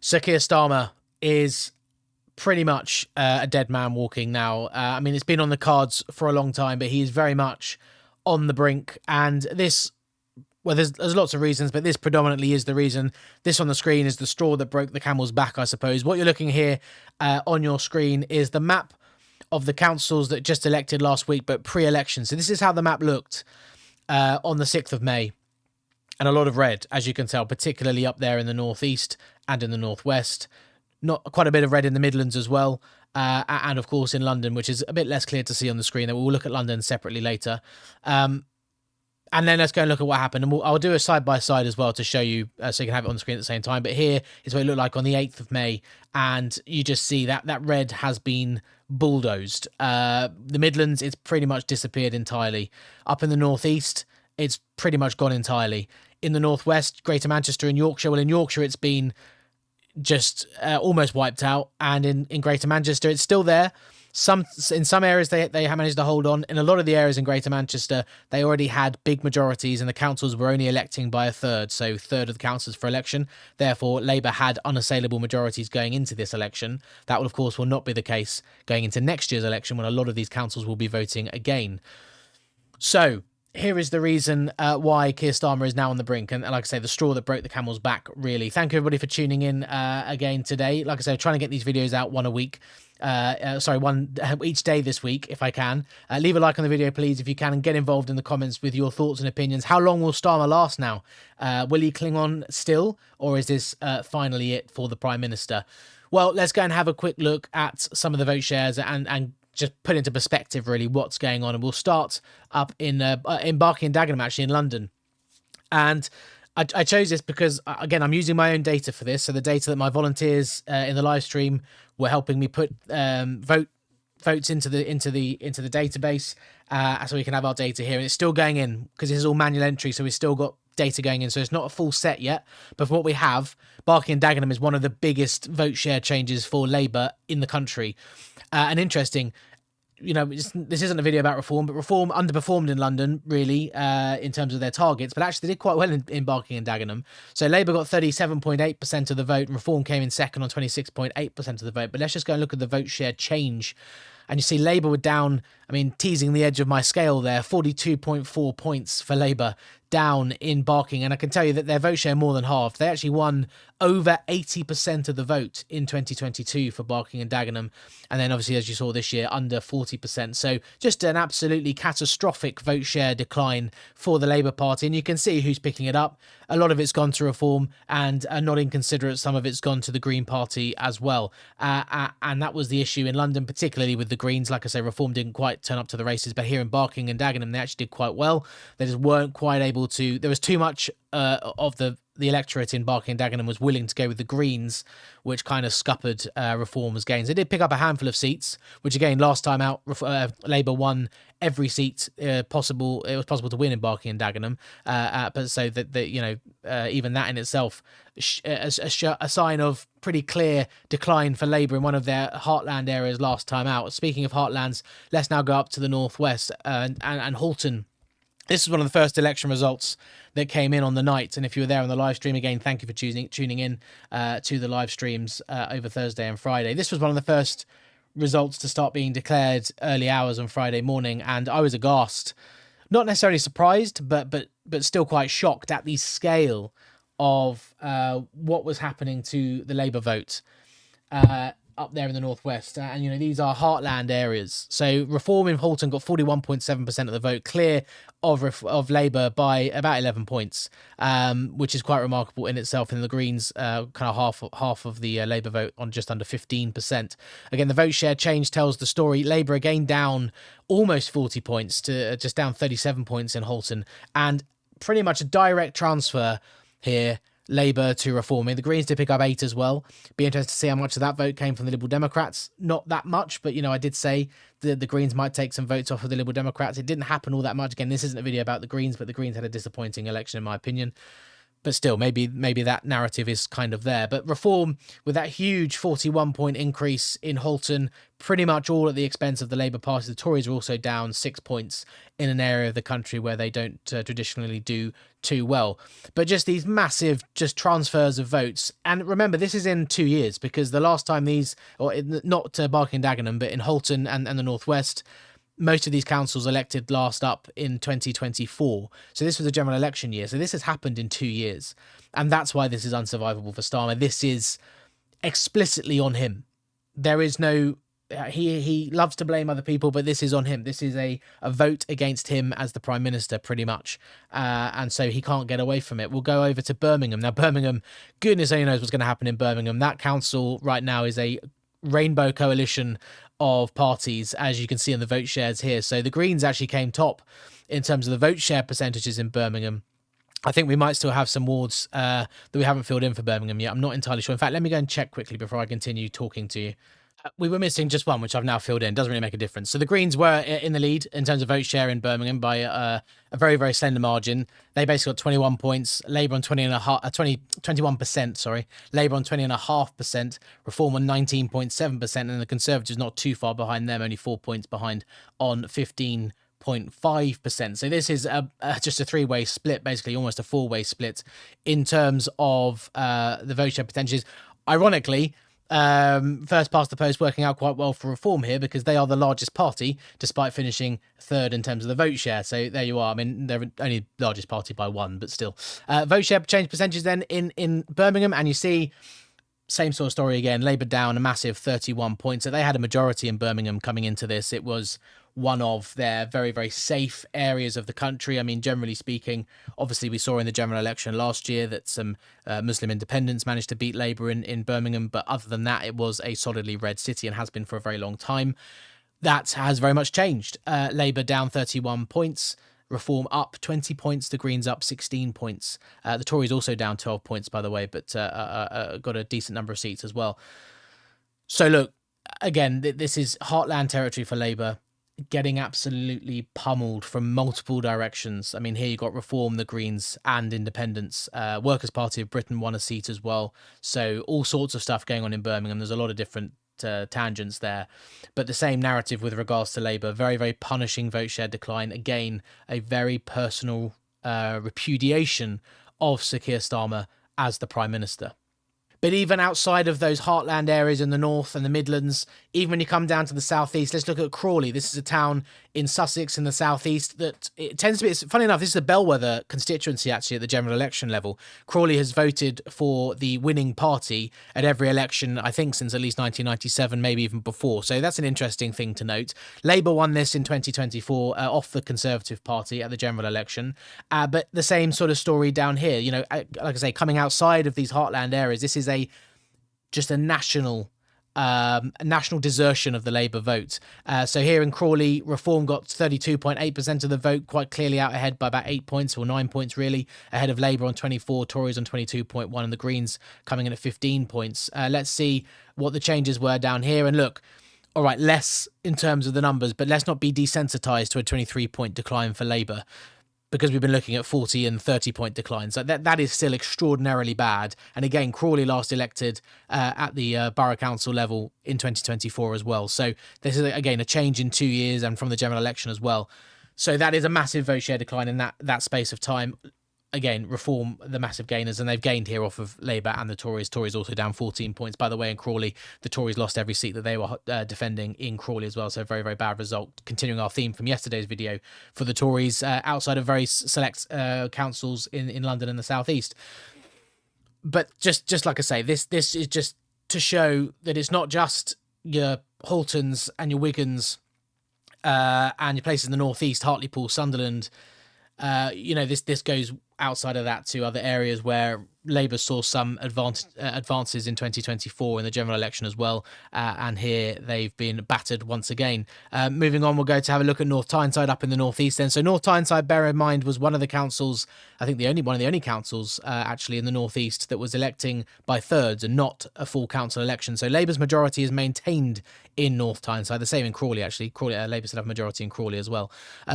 Sir Keir Starmer is pretty much a dead man walking now. I mean, it's been on the cards for a long time, but he is very much on the brink. And this, well, there's lots of reasons, but this predominantly is the reason. This on the screen is the straw that broke the camel's back, I suppose. What you're looking here on your screen is the map of the councils that just elected last week, but pre-election. So this is how the map looked on the 6th of May. And a lot of red, as you can tell, particularly up there in the northeast and in the northwest. Not quite a bit of red in the Midlands as well. And of course in London, which is a bit less clear to see on the screen. We'll look at London separately later. And then let's go and look at what happened. And I'll do a side-by-side as well to show you, so you can have it on the screen at the same time. But here is what it looked like on the 8th of May. And you just see that red has been bulldozed. The Midlands, it's pretty much disappeared entirely. Up in the northeast, it's pretty much gone entirely. In the northwest, Greater Manchester and Yorkshire, well, in Yorkshire, it's been just almost wiped out. And in Greater Manchester, it's still there. In some areas, they have managed to hold on. In a lot of the areas in Greater Manchester, they already had big majorities and the councils were only electing by a third. So a third of the councils for election. Therefore, Labour had unassailable majorities going into this election. That, will, of course, will not be the case going into next year's election when a lot of these councils will be voting again. So here is the reason why Keir Starmer is now on the brink. And like I say, the straw that broke the camel's back, really. Thank you, everybody, for tuning in again today. Like I say, I'm trying to get these videos out one a week. One each day this week, if I can. Leave a like on the video, please, if you can, and get involved in the comments with your thoughts and opinions. How long will Starmer last now? Will he cling on still, or is this finally it for the Prime Minister? Well, let's go and have a quick look at some of the vote shares and just put into perspective, really, what's going on. And we'll start up in Barking and Dagenham, actually, in London. And I chose this because, again, I'm using my own data for this. So the data that my volunteers in the live stream were helping me put votes into the database, so we can have our data here. And it's still going in because this is all manual entry, so we've still got data going in. So it's not a full set yet. But for what we have, Barking and Dagenham is one of the biggest vote share changes for Labour in the country. And interesting, you know, this isn't a video about Reform, but Reform underperformed in London, really, in terms of their targets, but actually they did quite well in Barking and Dagenham. So Labour got 37.8% of the vote, and Reform came in second on 26.8% of the vote. But let's just go and look at the vote share change. And you see Labour were down, I mean, teasing the edge of my scale there, 42.4 points for Labour down in Barking. And I can tell you that their vote share more than halved. They actually won over 80% of the vote in 2022 for Barking and Dagenham. And then obviously, as you saw this year, under 40%. So just an absolutely catastrophic vote share decline for the Labour Party. And you can see who's picking it up. A lot of it's gone to Reform, and not inconsiderate, some of it's gone to the Green Party as well. And that was the issue in London, particularly with the Greens. Like I say, Reform didn't quite turn up to the races, but here in Barking and Dagenham, they actually did quite well. They just weren't quite able to. There was too much of the electorate in Barking and Dagenham was willing to go with the Greens, which kind of scuppered Reform's gains. They did pick up a handful of seats, which again, last time out, Labour won every seat possible. It was possible to win in Barking and Dagenham, but so that you know, even that in itself, a sign of pretty clear decline for Labour in one of their heartland areas last time out. Speaking of heartlands, let's now go up to the northwest and Halton. This is one of the first election results that came in on the night. And if you were there on the live stream, again, thank you for tuning in to the live streams over Thursday and Friday. This was one of the first results to start being declared early hours on Friday morning. And I was aghast, not necessarily surprised, but still quite shocked at the scale of what was happening to the Labour vote up there in the northwest. And, you know, these are heartland areas. So Reform in Halton got 41.7% of the vote, clear of Labour by about 11 points, which is quite remarkable in itself. And the Greens, kind of half of the Labour vote on just under 15%. Again, the vote share change tells the story. Labour again down almost 40 points to just down 37 points in Halton. And pretty much a direct transfer here, Labour to Reform. The Greens did pick up 8 as well. Be interested to see how much of that vote came from the Liberal Democrats. Not that much, but, you know, I did say the Greens might take some votes off of the Liberal Democrats. It didn't happen all that much. Again, this isn't a video about the Greens, but the Greens had a disappointing election, in my opinion. but still, maybe that narrative is kind of there. But Reform, with that huge 41-point increase in Halton, pretty much all at the expense of the Labour Party. The Tories are also down 6 points in an area of the country where they don't traditionally do too well. But just these massive just transfers of votes. And remember, this is in 2 years, because the last time these, not Barking and Dagenham, but in Halton and the Northwest, most of these councils elected last up in 2024. So this was a general election year. So this has happened in 2 years. And that's why this is unsurvivable for Starmer. This is explicitly on him. There is no... He loves to blame other people, but this is on him. This is a vote against him as the Prime Minister, pretty much. And so he can't get away from it. We'll go over to Birmingham. Now, Birmingham, goodness only knows what's going to happen in Birmingham. That council right now is a rainbow coalition of parties, as you can see in the vote shares here. So the Greens actually came top in terms of the vote share percentages in Birmingham. I think we might still have some wards that we haven't filled in for Birmingham yet. I'm not entirely sure. In fact, let me go and check quickly before I continue talking to you. We were missing just one, which I've now filled in. Doesn't really make a difference. So the Greens were in the lead in terms of vote share in Birmingham by a very, very slender margin. They basically got 21 points. Labour on 21%, sorry. Labour on 20.5%. Reform on 19.7%. And the Conservatives not too far behind them, only 4 points behind on 15.5%. So this is just a three-way split, basically almost a four-way split in terms of the vote share percentages. Ironically, first past the post working out quite well for Reform here, because they are the largest party despite finishing third in terms of the vote share. So there you are. I mean, they're only largest party by one, but still. Vote share change percentages then in Birmingham, and you see same sort of story again. Labour down a massive 31 points. So they had a majority in Birmingham coming into this. It was one of their very, very safe areas of the country. I mean, generally speaking, obviously we saw in the general election last year that some Muslim independents managed to beat Labour in Birmingham. But other than that, it was a solidly red city and has been for a very long time. That has very much changed. Labour down 31 points. Reform up 20 points, the Greens up 16 points. The Tories also down 12 points, by the way, but got a decent number of seats as well. So look, again, this is heartland territory for Labour, getting absolutely pummeled from multiple directions. I mean, here you got Reform, the Greens and Independents. Workers' Party of Britain won a seat as well. So all sorts of stuff going on in Birmingham. There's a lot of different tangents there, but the same narrative with regards to Labour. Very, very punishing vote share decline. Again, a very personal repudiation of Sir Keir Starmer as the Prime Minister. But even outside of those heartland areas in the north and the Midlands, even when you come down to the southeast, let's look at Crawley. This is a town in Sussex in the southeast that it tends to be, funny enough, this is a bellwether constituency actually at the general election level. Crawley has voted for the winning party at every election, I think, since at least 1997, maybe even before. So that's an interesting thing to note. Labour won this in 2024 off the Conservative Party at the general election. But the same sort of story down here, you know, like I say, coming outside of these heartland areas, this is just a national desertion of the Labour vote. So here in Crawley, Reform got 32.8% of the vote, quite clearly out ahead by about 8 points, or 9 points really, ahead of Labour on 24, Tories on 22.1, and the Greens coming in at 15 points. Let's see what the changes were down here. And look, all right, less in terms of the numbers, but let's not be desensitised to a 23-point decline for Labour, because we've been looking at 40 and 30-point declines. Like that is still extraordinarily bad. And again, Crawley last elected at the borough council level in 2024 as well. So this is, again, a change in 2 years and from the general election as well. So that is a massive vote share decline in that space of time. Again, Reform, the massive gainers, and they've gained here off of Labour and the Tories. Tories also down 14 points. By the way, in Crawley, the Tories lost every seat that they were defending in Crawley as well. So very, very bad result. Continuing our theme from yesterday's video for the Tories outside of very select councils in London and the South East. But just like I say, this is just to show that it's not just your Haltons and your Wigans and your places in the North East, Hartlepool, Sunderland. This goes outside of that to other areas where Labour saw some advances in 2024 in the general election as well, and here they've been battered once again. Moving on, we'll go to have a look at North Tyneside up in the northeast then. So North Tyneside, bear in mind, was one of the councils, I think one of the only councils actually in the northeast that was electing by thirds and not a full council election. So Labour's majority is maintained in North Tyneside. The same in Crawley, actually. Labour still have a majority in Crawley as well.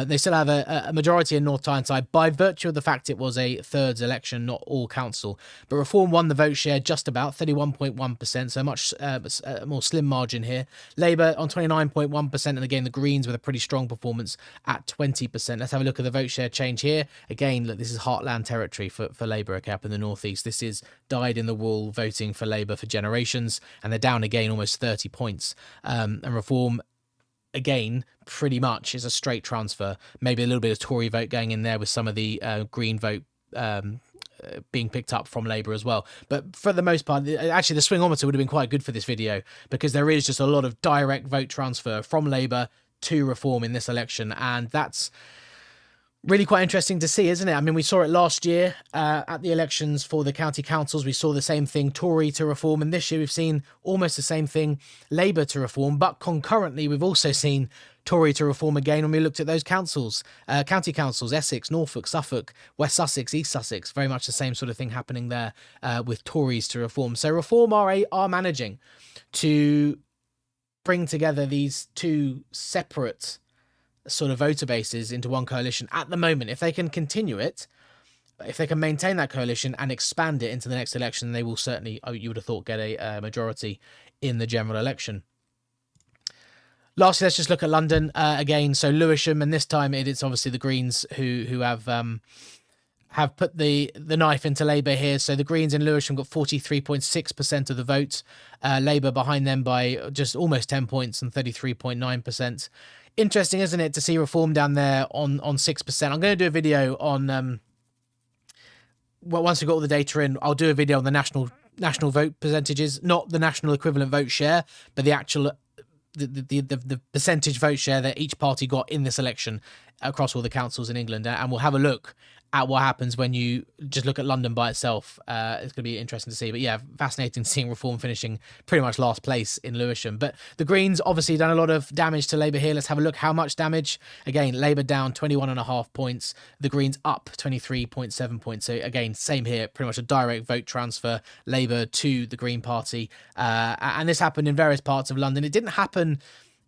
They still have a majority in North Tyneside by virtue of the fact it was a thirds election, not all council. But Reform won the vote share just about 31.1%, so much a more slim margin here. Labour on 29.1%, and again the Greens with a pretty strong performance at 20%. Let's have a look at the vote share change here. Again, look, this is heartland territory for Labour, okay, up in the northeast. This is dyed-in-the-wool voting for Labour for generations, and they're down again almost 30 points. And Reform, again, pretty much is a straight transfer. Maybe a little bit of Tory vote going in there with some of the Green vote being picked up from Labour as well. But for the most part, actually the swingometer would have been quite good for this video, because there is just a lot of direct vote transfer from Labour to Reform in this election, and that's really quite interesting to see, isn't it? I mean, we saw it last year at the elections for the county councils. We saw the same thing, Tory to Reform, and this year we've seen almost the same thing, Labour to Reform, but concurrently we've also seen Tory to Reform again when we looked at those councils, county councils, Essex, Norfolk, Suffolk, West Sussex, East Sussex, very much the same sort of thing happening there with Tories to Reform. So Reform are managing to bring together these two separate sort of voter bases into one coalition at the moment. If they can continue it, if they can maintain that coalition and expand it into the next election, they will certainly, you would have thought, get a majority in the general election. Lastly, let's just look at London again. So Lewisham, and this time it's obviously the Greens who have put the knife into Labour here. So the Greens in Lewisham got 43.6% of the vote. Labour behind them by just almost 10 points and 33.9%. Interesting, isn't it, to see Reform down there on 6%. I'm going to do a video on, well, once we've got all the data in, I'll do a video on the national vote percentages, not the national equivalent vote share, but the actual the percentage vote share that each party got in this election across all the councils in England, and we'll have a look at what happens when you just look at London by itself. It's going to be interesting to see. But yeah, fascinating seeing Reform finishing pretty much last place in Lewisham. But the Greens obviously done a lot of damage to Labour here. Let's have a look how much damage. Again, Labour down 21.5 points. The Greens up 23.7 points. So again, same here, pretty much a direct vote transfer, Labour to the Green Party. And this happened in various parts of London. It didn't happen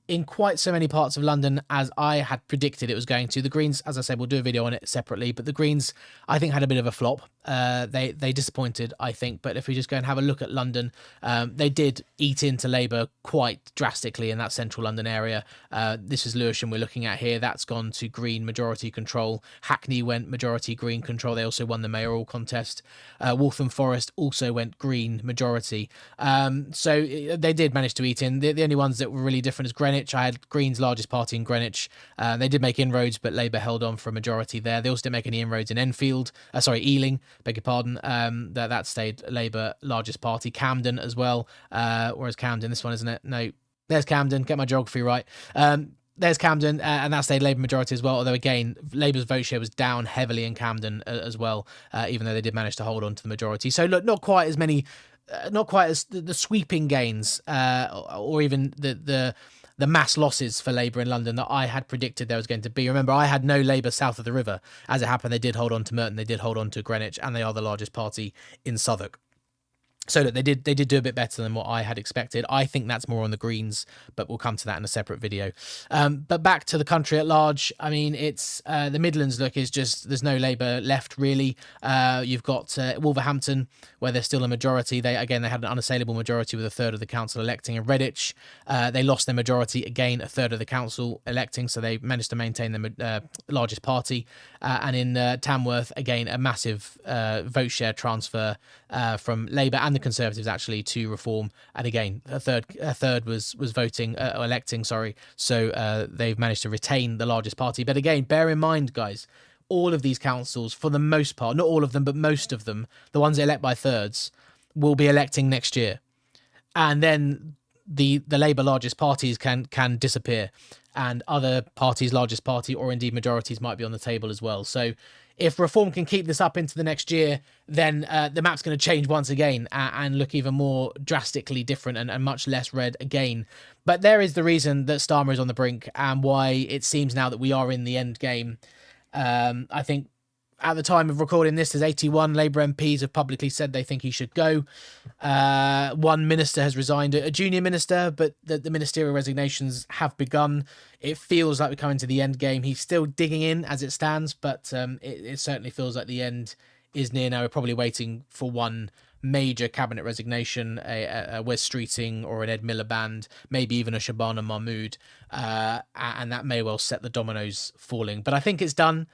in quite so many parts of London as I had predicted it was going to. The Greens, as I said, we'll do a video on it separately, but the Greens, I think, had a bit of a flop. They disappointed, I think, but if we just go and have a look at London, they did eat into Labour quite drastically in that central London area. This is Lewisham we're looking at here. That's gone to Green majority control. Hackney went majority Green control. They also won the mayoral contest. Waltham Forest also went Green majority. So they did manage to eat in. The only ones that were really different is Greenwich. I had Green's largest party in Greenwich. They did make inroads, but Labour held on for a majority there. They also didn't make any inroads in Ealing, beg your pardon. That stayed Labour largest party. Camden as well. Whereas Camden, this one, isn't it? No, there's Camden. Get my geography right. There's Camden, and that stayed Labour majority as well. Although again, Labour's vote share was down heavily in Camden as well, even though they did manage to hold on to the majority. So look, not quite as many, not quite as the sweeping gains, or even the mass losses for Labour in London that I had predicted there was going to be. Remember, I had no Labour south of the river. As it happened, they did hold on to Merton, they did hold on to Greenwich, and they are the largest party in Southwark. So look, they did do a bit better than what I had expected. I think that's more on the Greens, but we'll come to that in a separate video. But back to the country at large. I mean, it's the Midlands. Look, is just there's no Labour left really. You've got Wolverhampton, where there's still a majority. They had an unassailable majority with a third of the council electing. In Redditch, they lost their majority again, a third of the council electing. So they managed to maintain the largest party. And in Tamworth, again, a massive vote share transfer from Labour and the Conservatives actually to Reform, and again a third was voting or electing, sorry. So they've managed to retain the largest party. But again, bear in mind, guys, all of these councils, for the most part, not all of them, but most of them, the ones that elect by thirds, will be electing next year, and then the Labour largest parties can disappear, and other parties' largest party or indeed majorities might be on the table as well. So if Reform can keep this up into the next year, then the map's going to change once again and look even more drastically different and much less red again. But there is the reason that Starmer is on the brink and why it seems now that we are in the end game. I think at the time of recording this, there's 81 Labour MPs have publicly said they think he should go. One minister has resigned, a junior minister, but the ministerial resignations have begun. It feels like we're coming to the end game. He's still digging in as it stands, but it certainly feels like the end is near now. We're probably waiting for one major cabinet resignation, a Wes Streeting or an Ed Miliband, maybe even a Shabana Mahmood, and that may well set the dominoes falling. But I think it's done.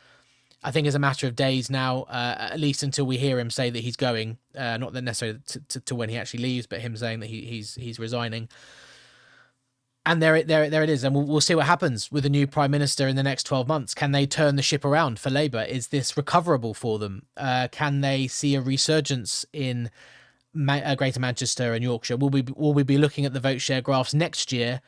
I think it's a matter of days now, at least until we hear him say that he's going. Not that necessarily to when he actually leaves, but him saying that he's resigning. And there it is. And we'll see what happens with the new Prime Minister in the next 12 months. Can they turn the ship around for Labour? Is this recoverable for them? Can they see a resurgence in Greater Manchester and Yorkshire? Will we be looking at the vote share graphs next year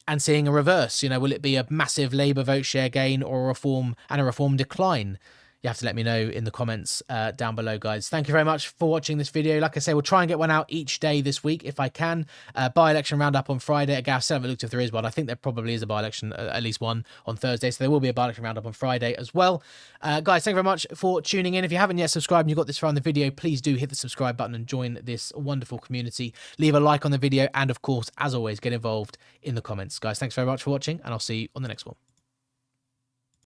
and seeing a reverse? Will it be a massive Labour vote share gain or a reform decline? You have to let me know in the comments down below, guys. Thank you very much for watching this video. Like I say, we'll try and get one out each day this week if I can. By-election roundup on Friday. Again, I still haven't looked if there is one. I think there probably is a by-election, at least one, on Thursday. So there will be a by-election roundup on Friday as well. Guys, thank you very much for tuning in. If you haven't yet subscribed and you got this far in the video, please do hit the subscribe button and join this wonderful community. Leave a like on the video and, of course, as always, get involved in the comments. Guys, thanks very much for watching, and I'll see you on the next one.